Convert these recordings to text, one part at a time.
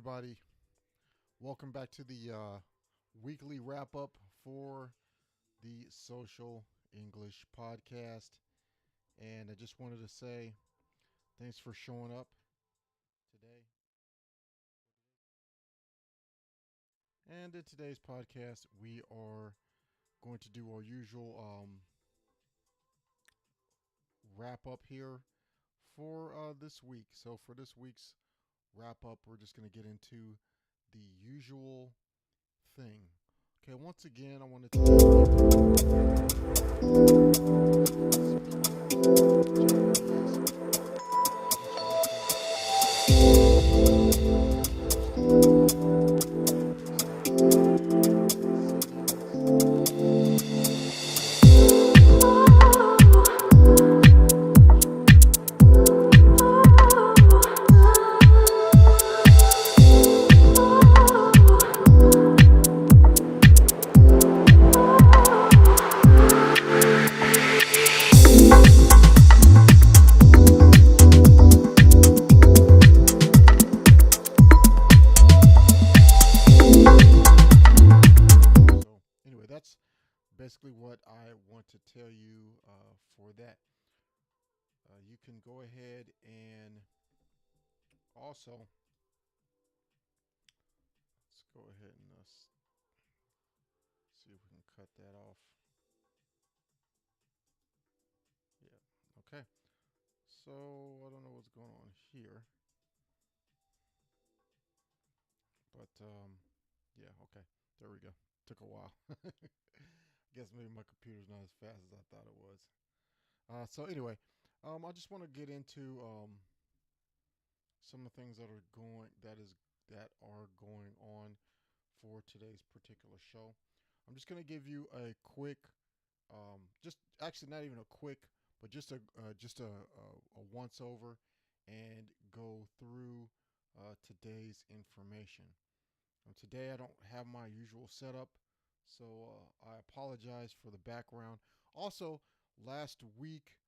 everybody. Welcome back to the weekly wrap-up for the Social English Podcast. And I just wanted to say thanks for showing up today. And in today's podcast, we are going to do our usual wrap-up here for this week. So for this week's wrap-up, we're just going to get into the usual thing. Okay, once again, I want to basically what I want to tell you for that. You can go ahead and also let's go ahead and see if we can cut that off. Yeah, okay. So I don't know what's going on here, but yeah, okay, there we go. Took a while. Guess maybe my computer's not as fast as I thought it was. So anyway, I just want to get into some of the things that are going on for today's particular show. I'm just going to give you a quick, just actually not even a quick, but just a once over and go through today's information. Today I don't have my usual setup. So I apologize for the background. Also, last week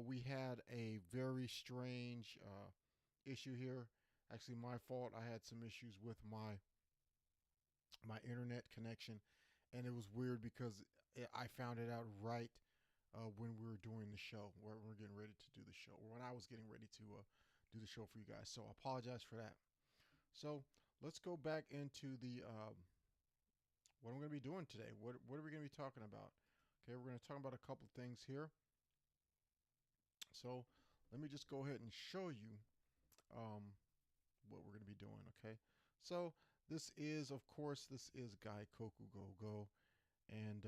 we had a very strange issue here. Actually, my fault. I had some issues with my internet connection, and it was weird because I found it out right when we were doing the show, where we were getting ready to do the show, or when I was getting ready to do the show for you guys. So I apologize for that. So let's go back into the what I'm going to be doing today. What are we going to be talking about? Okay, we're going to talk about a couple things here. So let me just go ahead and show you what we're going to be doing. Okay, so this is Guy Koku Go Go, and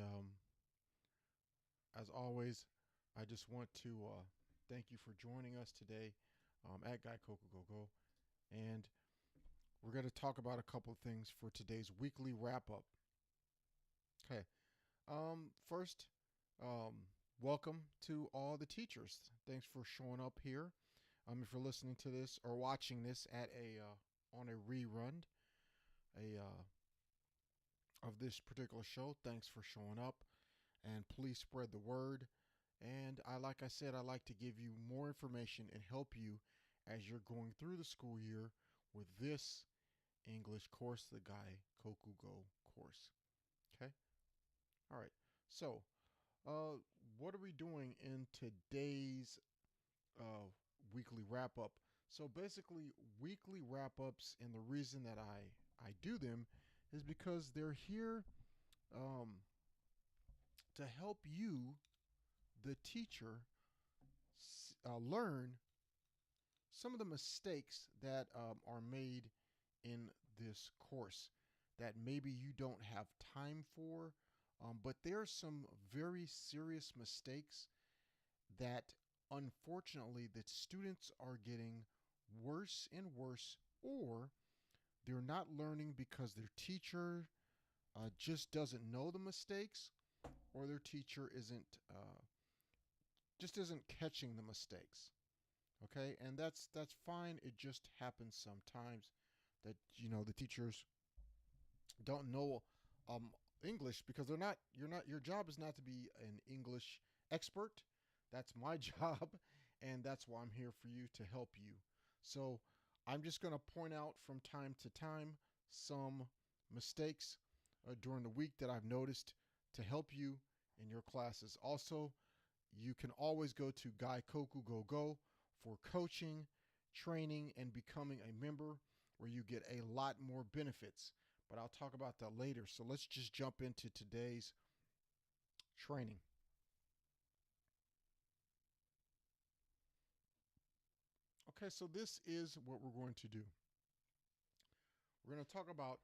as always, I just want to thank you for joining us today at Guy Koku Go Go, and we're going to talk about a couple of things for today's weekly wrap up. Okay. First, welcome to all the teachers. Thanks for showing up here. If you're listening to this or watching this at on a rerun, of this particular show, thanks for showing up, and please spread the word. And like I said, I like to give you more information and help you as you're going through the school year with this English course, the Guy Koku Go course. Okay. All right, so what are we doing in today's weekly wrap-up? So basically, weekly wrap-ups, and the reason that I do them is because they're here to help you, the teacher, learn some of the mistakes that are made in this course that maybe you don't have time for. But there are some very serious mistakes that, unfortunately, that students are getting worse and worse, or they're not learning because their teacher just doesn't know the mistakes, or their teacher isn't catching the mistakes. Okay, and that's fine. It just happens sometimes that the teachers don't know English, because your job is not to be an English expert. That's my job, and that's why I'm here for you, to help you. So I'm just going to point out from time to time some mistakes during the week that I've noticed to help you in your classes. Also, you can always go to Gaikoku Go for coaching, training, and becoming a member where you get a lot more benefits. But I'll talk about that later. So let's just jump into today's training. Okay, so this is what we're going to do. We're going to talk about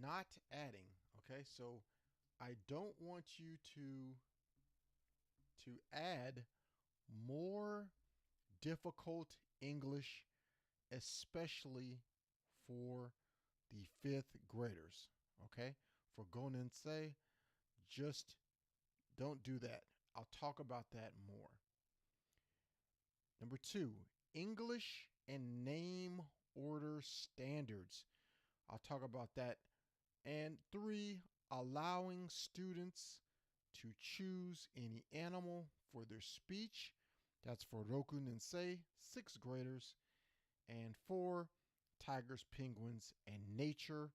not adding. Okay, so I don't want you to add more difficult English, especially for the 5th graders. Okay, for Gonensei, just don't do that. I'll talk about that more. Number 2, English and name order standards. I'll talk about that. And 3, allowing students to choose any animal for their speech. That's for Roku Nensei, 6th graders. And 4, tigers, penguins, and nature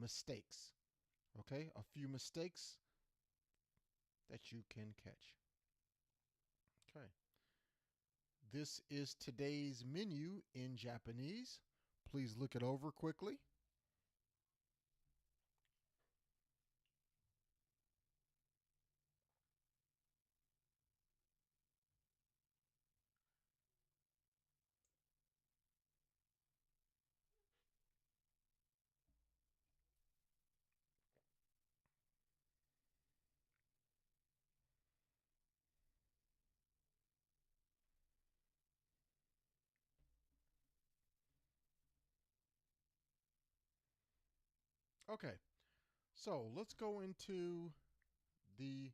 mistakes. Okay, a few mistakes that you can catch. Okay. This is today's menu in Japanese. Please look it over quickly. Okay, so let's go into the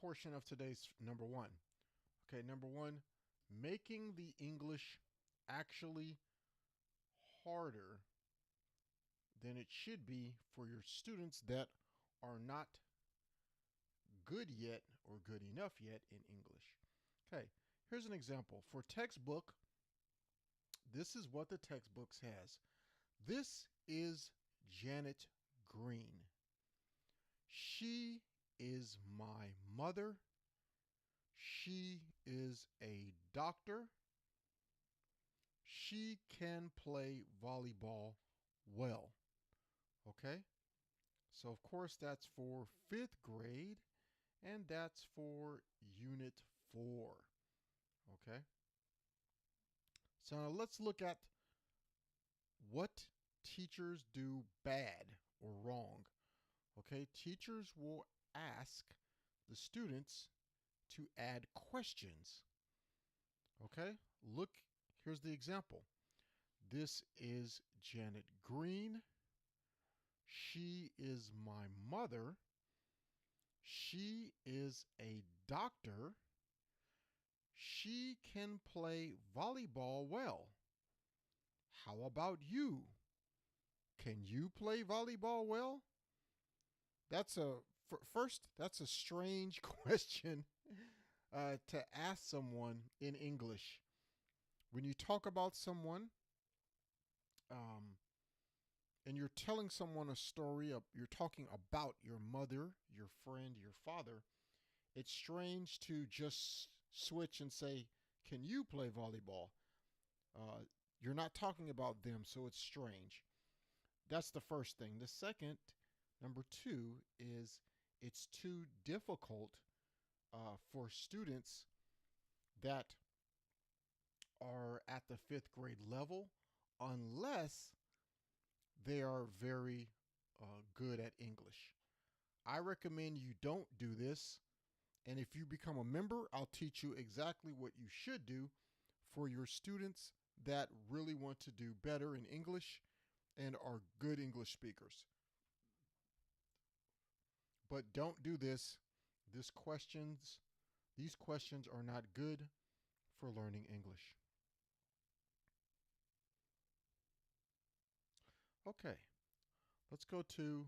portion of today's number 1. Okay, number 1, making the English actually harder than it should be for your students that are not good yet or good enough yet in English. Okay, here's an example. For textbook, this is what the textbook has. This is Janet Green. She is my mother. She is a doctor. She can play volleyball well. Okay? So, of course, that's for 5th grade, and that's for Unit 4. Okay? So now let's look at what teachers do bad or wrong. Okay, teachers will ask the students to add questions. Okay, look, here's the example. This is Janet Green. She is my mother. She is a doctor. She can play volleyball well. How about you? Can you play volleyball well? That's a strange question to ask someone in English. When you talk about someone and you're telling someone a story, you're talking about your mother, your friend, your father, it's strange to just switch and say, can you play volleyball? You're not talking about them, so it's strange. That's the first thing. The second, number 2, is it's too difficult for students that are at the 5th grade level unless they are very good at English. I recommend you don't do this. And if you become a member, I'll teach you exactly what you should do for your students that really want to do better in English and are good English speakers. But don't do this. These questions are not good for learning English. Okay, let's go to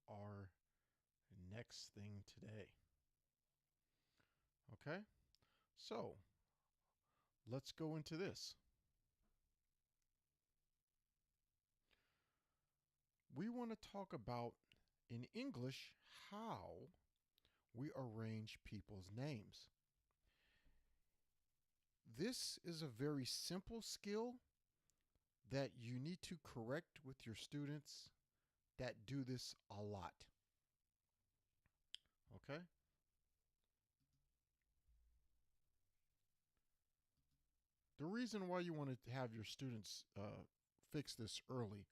our next thing today. Okay, so let's go into this. We want to talk about, in English, how we arrange people's names. This is a very simple skill that you need to correct with your students that do this a lot. Okay? The reason why you want to have your students fix this early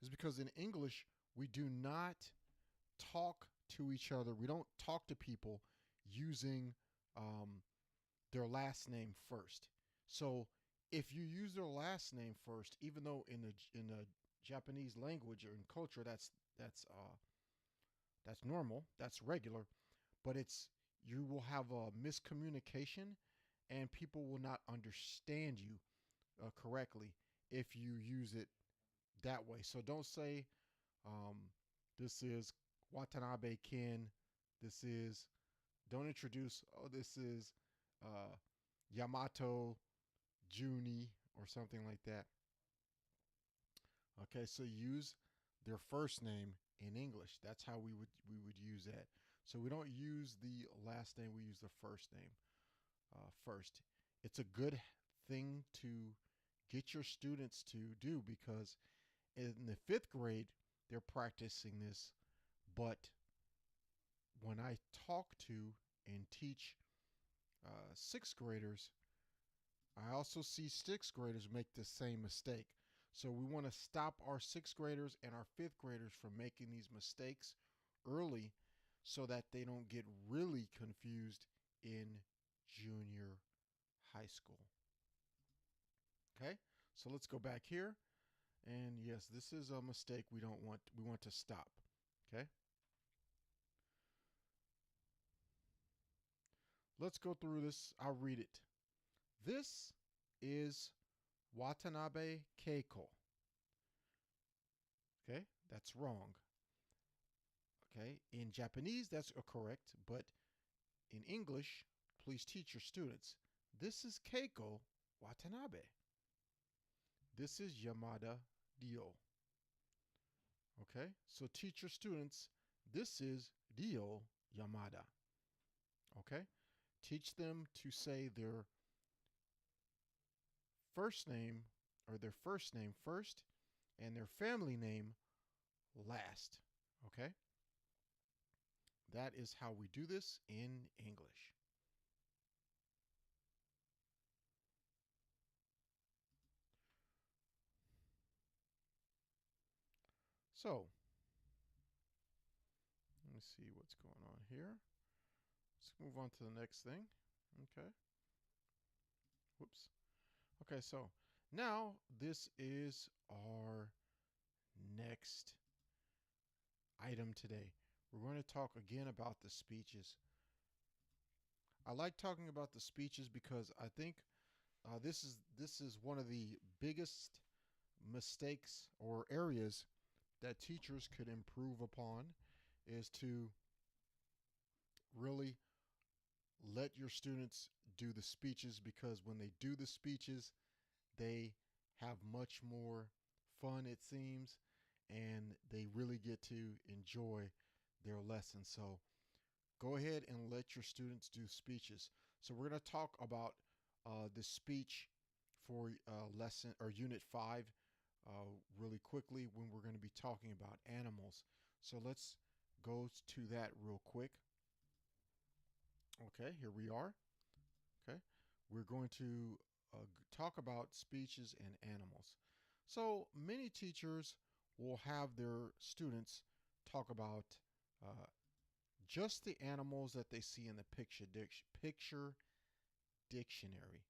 is because in English, we do not talk to each other. We don't talk to people using their last name first. So if you use their last name first, even though in the Japanese language or in culture that's normal, that's regular, but you will have a miscommunication and people will not understand you correctly if you use it that way. So don't say this is Watanabe Ken. Don't introduce, this is Yamato Juni or something like that. Okay, so use their first name in English. That's how we would use that. So we don't use the last name, we use the first name first. It's a good thing to get your students to do because in the 5th grade, they're practicing this. But when I talk to and teach 6th graders, I also see 6th graders make the same mistake. So we want to stop our 6th graders and our 5th graders from making these mistakes early so that they don't get really confused in junior high school. Okay, so let's go back here. And yes, this is a mistake we want to stop. Okay. Let's go through this. I'll read it. This is Watanabe Keiko. Okay, that's wrong. Okay, in Japanese, that's correct, but in English, please teach your students. This is Keiko Watanabe. This is Yamada Dio. Okay, so teach your students. This is Dio Yamada. Okay, teach them to say their first name or their first name first and their family name last. Okay, that is how we do this in English. So, let me see what's going on here. Let's move on to the next thing. Okay. Whoops. Okay, so now this is our next item today. We're going to talk again about the speeches. I like talking about the speeches because I think this is one of the biggest mistakes or areas that teachers could improve upon is to really let your students do the speeches, because when they do the speeches, they have much more fun, it seems, and they really get to enjoy their lesson. So go ahead and let your students do speeches. So we're going to talk about the speech for lesson or unit 5 really quickly when we're going to be talking about animals. So let's go to that real quick. Okay, here we are. Okay, we're going to talk about speeches and animals. So many teachers will have their students talk about just the animals that they see in the picture dictionary.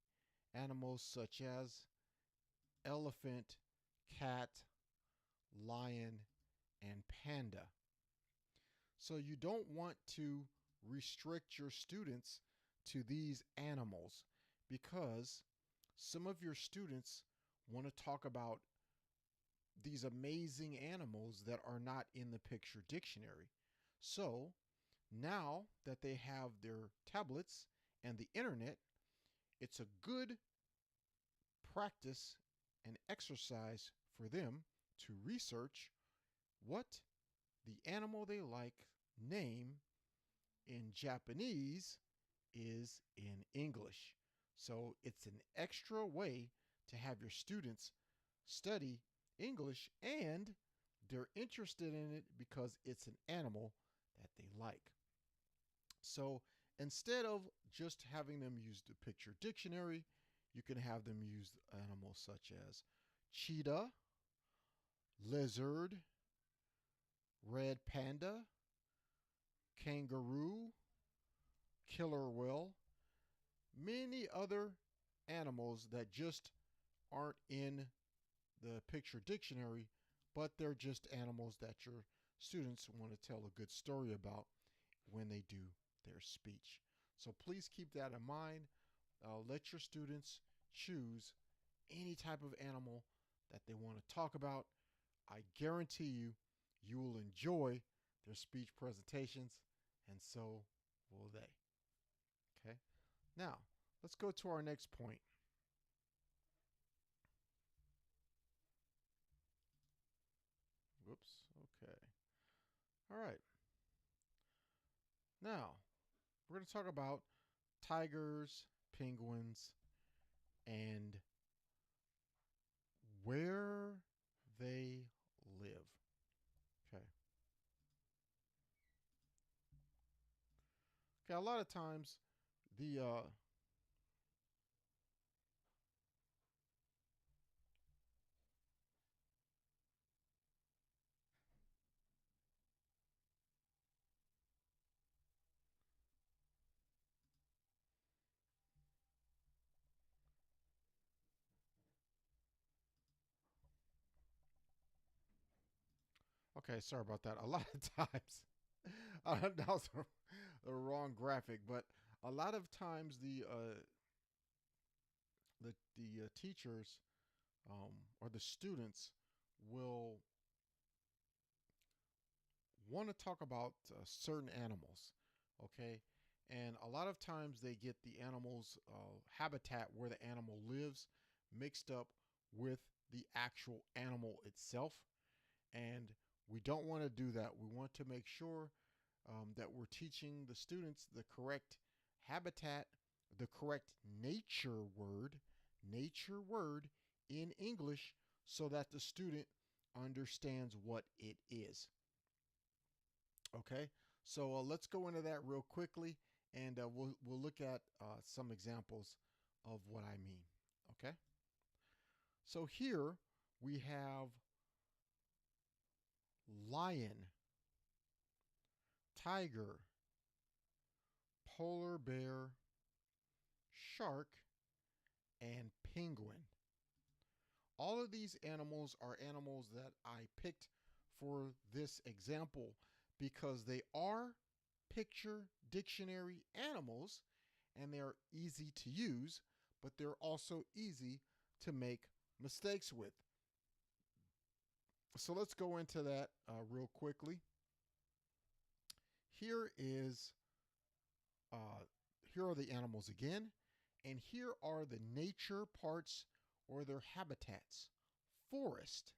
Animals such as elephant, cat, lion, and panda. So you don't want to restrict your students to these animals because some of your students want to talk about these amazing animals that are not in the picture dictionary. So now that they have their tablets and the internet, it's a good practice and exercise for them to research what the animal they like name in Japanese is in English. So it's an extra way to have your students study English, and they're interested in it because it's an animal that they like. So instead of just having them use the picture dictionary, you can have them use animals such as cheetah, lizard, red panda, kangaroo, killer whale, many other animals that just aren't in the picture dictionary, but they're just animals that your students want to tell a good story about when they do their speech. So please keep that in mind. Let your students choose any type of animal that they want to talk about. I guarantee you, you will enjoy their speech presentations, and so will they. Okay? Now, let's go to our next point. Whoops. Okay. All right. Now, we're going to talk about tigers, penguins, and where they live. Okay. Okay, a lot of times the okay, sorry about that. A lot of times, that was the wrong graphic, but a lot of times the teachers or the students will want to talk about certain animals, okay? And a lot of times they get the animal's habitat where the animal lives mixed up with the actual animal itself. And we don't want to do that. We want to make sure that we're teaching the students the correct habitat, the correct nature word in English, so that the student understands what it is. Okay, so let's go into that real quickly, and we'll look at some examples of what I mean. Okay, so here we have lion, tiger, polar bear, shark, and penguin. All of these animals are animals that I picked for this example because they are picture dictionary animals and they're easy to use, but they're also easy to make mistakes with. So let's go into that real quickly. Here are the animals again, and here are the nature parts or their habitats: forest,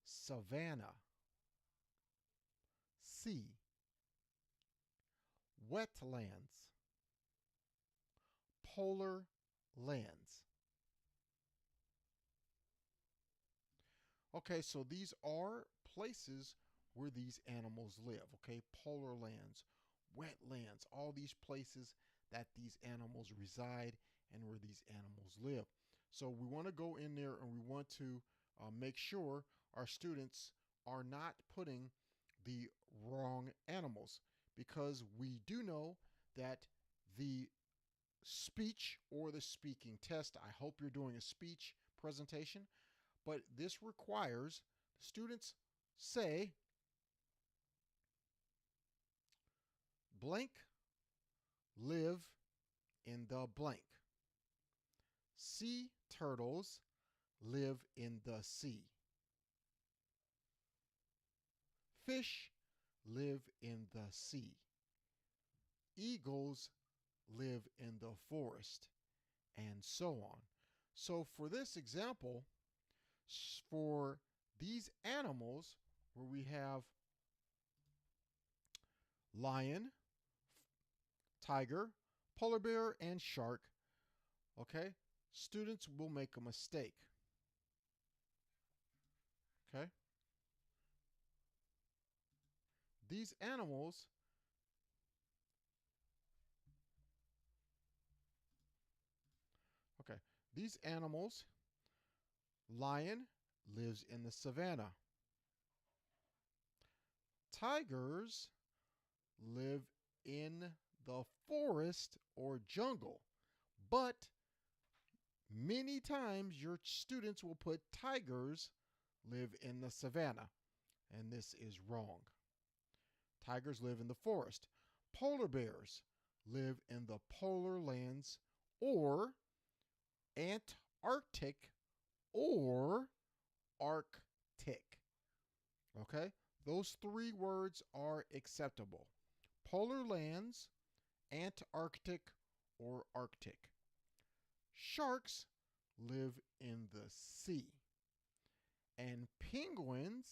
savanna, sea, wetlands, polar lands. Okay, so these are places where these animals live, okay? Polar lands, wetlands, all these places that these animals reside and where these animals live. So we want to go in there and we want to make sure our students are not putting the wrong animals, because we do know that the speech or the speaking test, I hope you're doing a speech presentation, but this requires students say blank live in the blank. Sea turtles live in the sea. Fish live in the sea. Eagles live in the forest, and so on. So for this example, for these animals where we have lion, tiger, polar bear, and shark, okay, students will make a mistake. Okay? These animals lion lives in the savannah. Tigers live in the forest or jungle. But many times your students will put tigers live in the savannah, and this is wrong. Tigers live in the forest. Polar bears live in the polar lands or Antarctic or Arctic. Okay? Those three words are acceptable. Polar lands, Antarctic, or Arctic. Sharks live in the sea. And penguins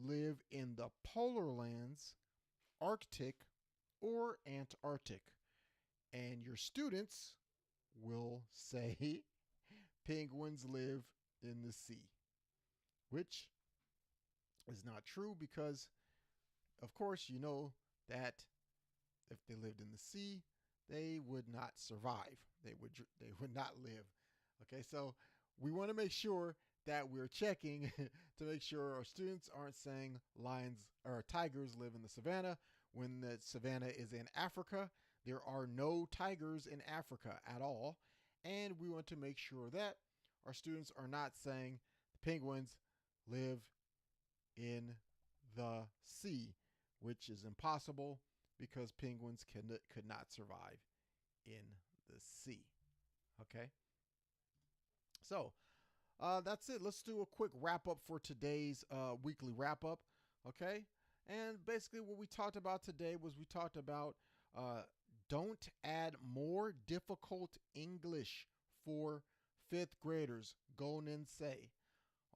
live in the polar lands, Arctic, or Antarctic. And your students will say penguins live in the sea, which is not true because, of course, you know that if they lived in the sea, they would not survive. They would not live. Okay, so we want to make sure that we're checking to make sure our students aren't saying lions or tigers live in the savannah when the savannah is in Africa. There are no tigers in Africa at all. And we want to make sure that our students are not saying the penguins live in the sea, which is impossible because penguins could not survive in the sea. Okay? So, that's it. Let's do a quick wrap up for today's weekly wrap up. Okay? And basically what we talked about today was we talked about don't add more difficult English for fifth graders. Gonen say.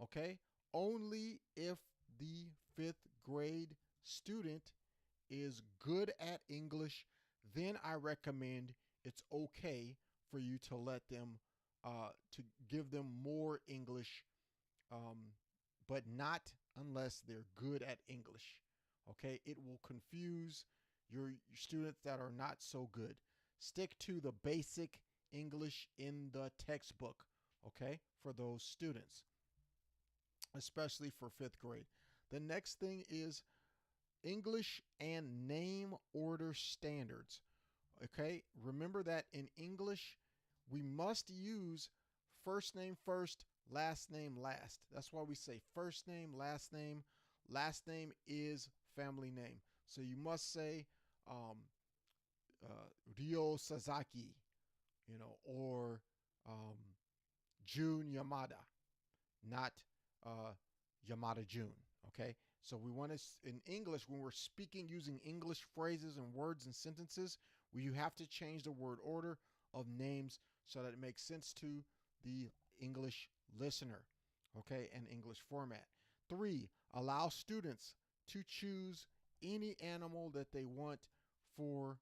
Okay? Only if the fifth grade student is good at English, then I recommend it's okay for you to let them to give them more English, but not unless they're good at English. Okay, it will confuse your students that are not so good. Stick to the basic English in the textbook, okay, for those students, especially for fifth grade. The next thing is English and name order standards. Okay, remember that in English, we must use first name first, last name last. That's why we say first name. Last name is family name. So you must say Ryo Sasaki, or Jun Yamada, not Yamada Jun. Okay, so we want to, in English, when we're speaking using English phrases and words and sentences, you have to change the word order of names so that it makes sense to the English listener, okay, and English format. 3, allow students to choose any animal that they want for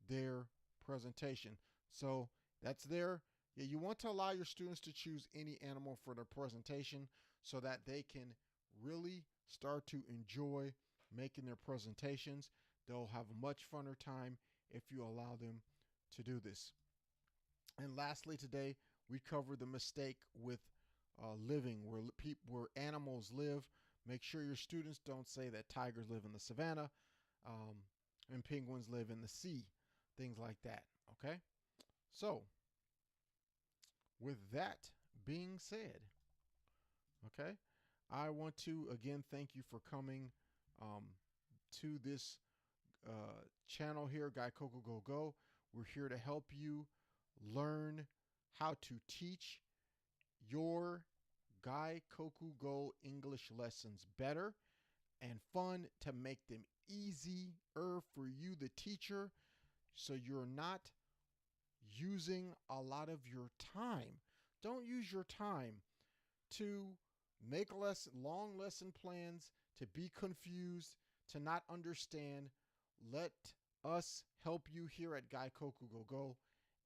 their presentation. So that's there. Yeah, you want to allow your students to choose any animal for their presentation so that they can really start to enjoy making their presentations. They'll have a much funner time if you allow them to do this. And lastly, today we covered the mistake with living, where animals live. Make sure your students don't say that tigers live in the savannah and penguins live in the sea, things like that. Okay? So, with that being said, okay, I want to again thank you for coming to this channel here, Gaikoku Go Go. We're here to help you learn how to teach your Gaikoku Go English lessons better and fun, to make them easier for you, the teacher, so you're not using a lot of your time. Don't use your time to make long lesson plans, to be confused, to not understand. Let us help you here at Gaikoku Go,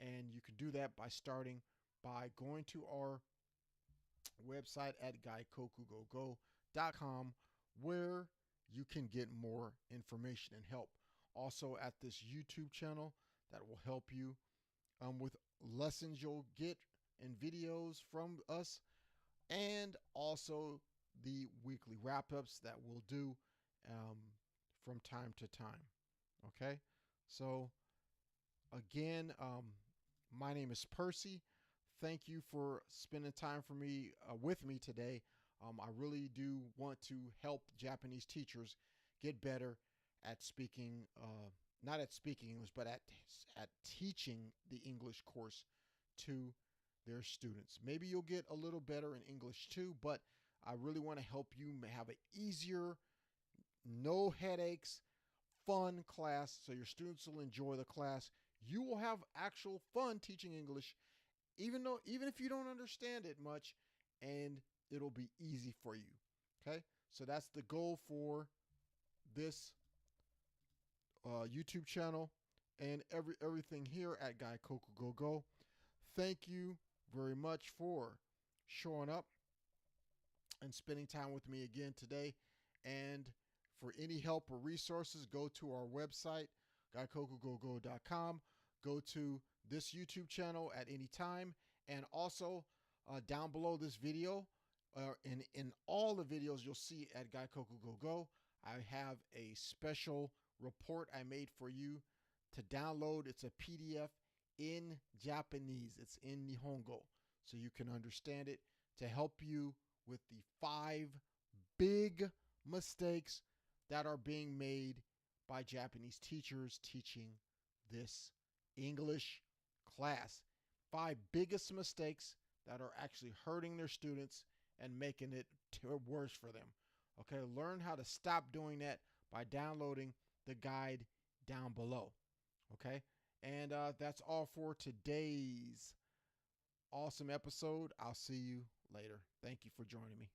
and you can do that by starting by going to our website at gaikokugogo.com, where you can get more information and help. Also at this YouTube channel that will help you with lessons you'll get and videos from us, and also the weekly wrap-ups that we'll do from time to time. Okay, so again, my name is Percy. Thank you for spending time with me today. I really do want to help Japanese teachers get better at speaking, not at speaking English, but at teaching the English course to their students. Maybe you'll get a little better in English too, but I really want to help you have an easier, no headaches, fun class so your students will enjoy the class. You will have actual fun teaching English, even if you don't understand it much, and it'll be easy for you. Okay, so that's the goal for this YouTube channel and everything here at Gaikoku Go. Thank you very much for showing up and spending time with me again today. And for any help or resources, go to our website, gaikokugogo.com. Go to this YouTube channel at any time, and also down below this video, in all the videos you'll see at Gaikoku Go, I have a special report I made for you to download. It's a PDF in Japanese. It's in Nihongo, so you can understand it, to help you with the 5 big mistakes that are being made by Japanese teachers teaching this English class. 5 biggest mistakes that are actually hurting their students and making it worse for them. Okay, learn how to stop doing that by downloading the guide down below. Okay, and that's all for today's awesome episode. I'll see you later. Thank you for joining me.